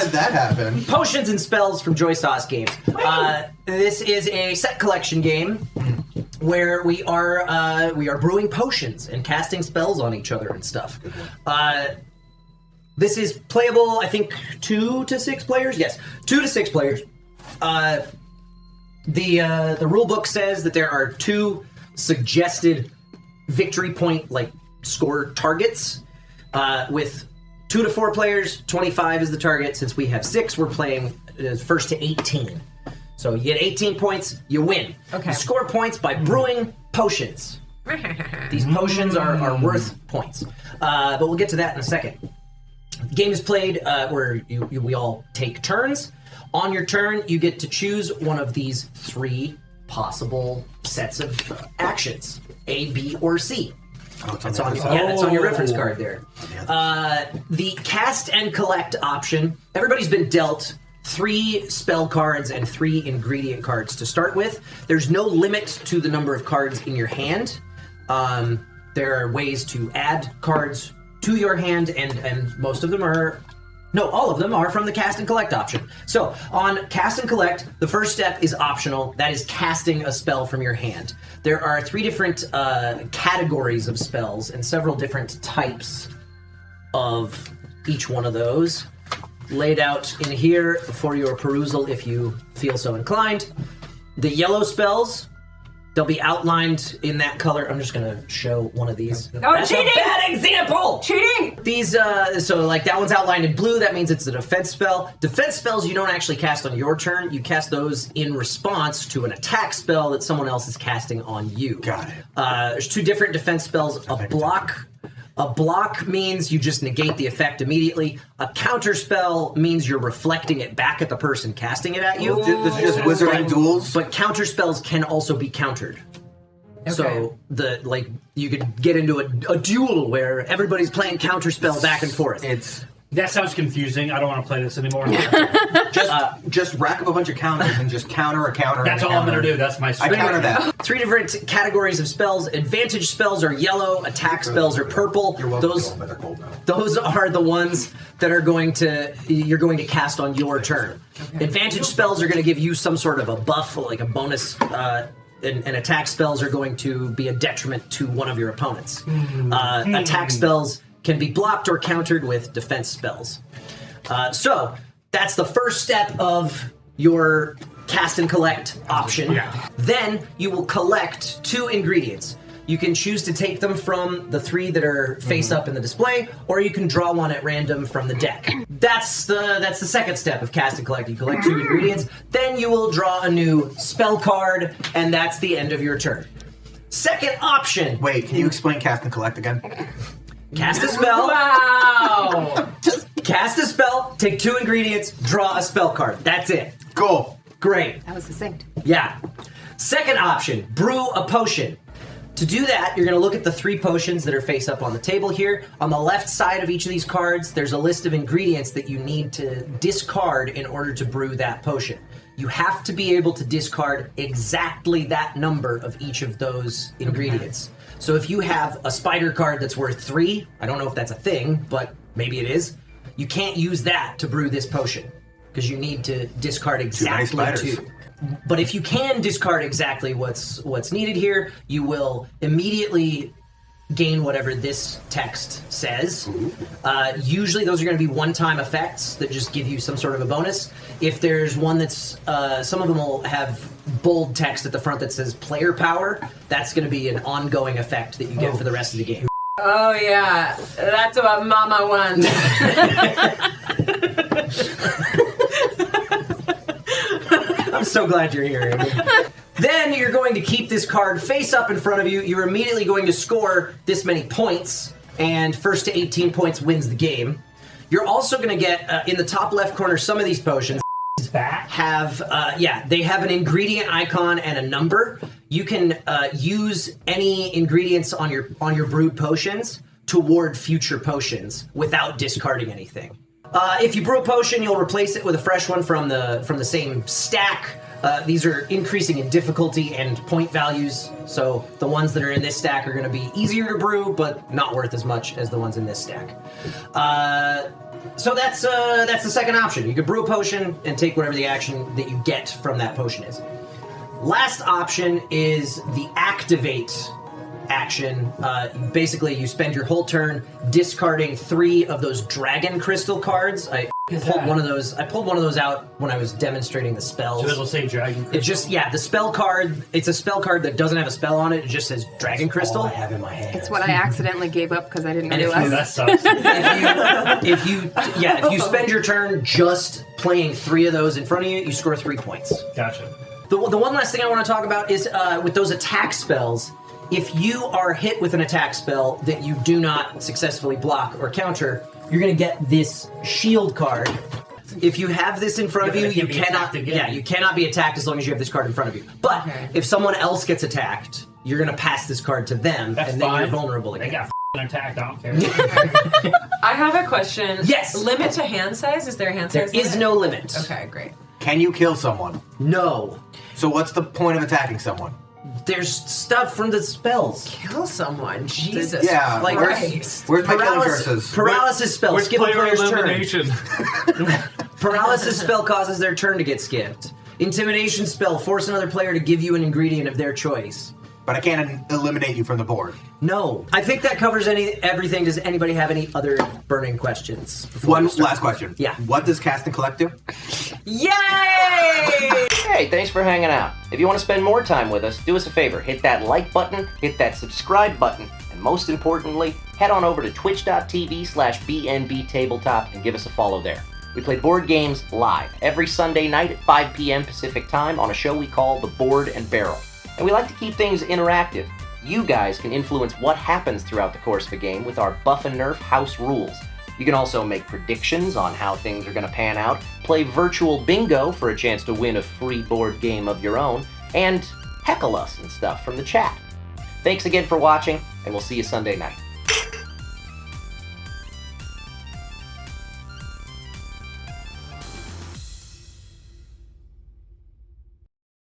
How did that happen? Potions and Spells from Joy Sauce Games. This is a set collection game where we are brewing potions and casting spells on each other and stuff. This is playable, I think, 2 to 6 players. Yes, 2 to 6 players. The rule book says that there are 2 suggested victory point score targets. With 2 to 4 players, 25 is the target. Since we have 6, we're playing first to 18. So you get 18 points, you win. Okay. You score points by brewing potions. These potions are worth points. But we'll get to that in a second. The game is played where we all take turns. On your turn, you get to choose one of these 3 possible sets of actions, A, B, or C. That's on your reference card there. The cast and collect option, everybody's been dealt 3 spell cards and 3 ingredient cards to start with. There's no limit to the number of cards in your hand. There are ways to add cards to your hand, and most of them are... No, all of them are from the cast and collect option. So, on cast and collect, the first step is optional. That is casting a spell from your hand. There are 3 different categories of spells and several different types of each one of those laid out in here for your perusal if you feel so inclined. The yellow spells, they'll be outlined in that color. I'm just going to show one of these. Oh, That's cheating! a bad example! Cheating! These, so that one's outlined in blue. That means it's a defense spell. Defense spells you don't actually cast on your turn. You cast those in response to an attack spell that someone else is casting on you. Got it. There's 2 different defense spells. A block means you just negate the effect immediately. A counter spell means you're reflecting it back at the person casting it at you. This is just wizarding duels? But counter spells can also be countered. Okay. So you could get into a duel where everybody's playing counter spell back and forth. That sounds confusing. I don't want to play this anymore. Just rack up a bunch of counters and just counter a counter. That's all I'm going to do. That's my I strategy. counter that. 3 different categories of spells. Advantage spells are yellow. Attack spells are purple. You're welcome, but they're cold now. Those are the ones that you're going to cast on your turn. Okay. Advantage spells are going to give you some sort of a buff, like a bonus. And attack spells are going to be a detriment to one of your opponents. Attack spells can be blocked or countered with defense spells. So that's the first step of your cast and collect option. Yeah. Then you will collect 2 ingredients. You can choose to take them from the 3 that are face up in the display, or you can draw one at random from the deck. That's the second step of cast and collect. You collect 2 ingredients, then you will draw a new spell card, and that's the end of your turn. Second option. Wait, can you explain cast and collect again? Cast a spell. Wow! Just cast a spell, take 2 ingredients, draw a spell card. That's it. Cool. Great. That was succinct. Yeah. Second option, brew a potion. To do that, you're going to look at the 3 potions that are face up on the table here. On the left side of each of these cards, there's a list of ingredients that you need to discard in order to brew that potion. You have to be able to discard exactly that number of each of those ingredients. So if you have a spider card that's worth 3, I don't know if that's a thing, but maybe it is, you can't use that to brew this potion because you need to discard exactly 2. But if you can discard exactly what's needed here, you will immediately gain whatever this text says. Usually those are going to be one-time effects that just give you some sort of a bonus. If there's one that's, some of them will have bold text at the front that says player power, that's going to be an ongoing effect that you get for the rest of the game. Oh, yeah. That's what Mama wants. I'm so glad you're here, Amy. Then you're going to keep this card face up in front of you. You're immediately going to score this many points, and first to 18 points wins the game. You're also going to get, in the top left corner, some of these potions have, they have an ingredient icon and a number. You can use any ingredients on your brewed potions toward future potions without discarding anything. If you brew a potion, you'll replace it with a fresh one from the same stack. These are increasing in difficulty and point values, so the ones that are in this stack are going to be easier to brew, but not worth as much as the ones in this stack. So that's the second option. You could brew a potion and take whatever the action that you get from that potion is. Last option is the activate action. Basically, you spend your whole turn discarding 3 of those dragon crystal cards. I pulled one of those out when I was demonstrating the spells. So it'll say dragon crystal? It's just, the spell card, it's a spell card that doesn't have a spell on it, it just says dragon crystal. All I have in my hand. It's what I accidentally gave up because I didn't And if realize. you- That sucks. if you spend your turn just playing 3 of those in front of you, you score 3 points. Gotcha. The one last thing I want to talk about is with those attack spells, if you are hit with an attack spell that you do not successfully block or counter, you're going to get this shield card. If you have this in front of Yeah, you, but it you can't be cannot. attacked again. Yeah, you cannot be attacked as long as you have this card in front of you. But if someone else gets attacked, you're going to pass this card to them, That's and then fine. you're vulnerable They again. got attacked. I don't care. I have a question. Yes. Limit to hand size? Is there a hand There size? is limit? no limit. Okay, great. Can you kill someone? No. So what's the point of attacking someone? There's stuff from the spells. Kill someone. Jesus. Yeah, Like, Christ. where's my killing Paralysis, curses? paralysis spell. Skip a player's turn. elimination? Paralysis spell causes their turn to get skipped. Intimidation spell. Force another player to give you an ingredient of their choice. But I can't eliminate you from the board. No. I think that covers everything. Does anybody have any other burning questions? before One we start? last question. Yeah. What does cast and collect do? Yay! Hey, thanks for hanging out. If you want to spend more time with us, do us a favor. Hit that like button, hit that subscribe button, and most importantly, head on over to twitch.tv/BNB Tabletop and give us a follow there. We play board games live every Sunday night at 5 p.m. Pacific Time on a show we call The Board and Barrel. And we like to keep things interactive. You guys can influence what happens throughout the course of a game with our Buff and Nerf house rules. You can also make predictions on how things are going to pan out, play virtual bingo for a chance to win a free board game of your own, and heckle us and stuff from the chat. Thanks again for watching, and we'll see you Sunday night.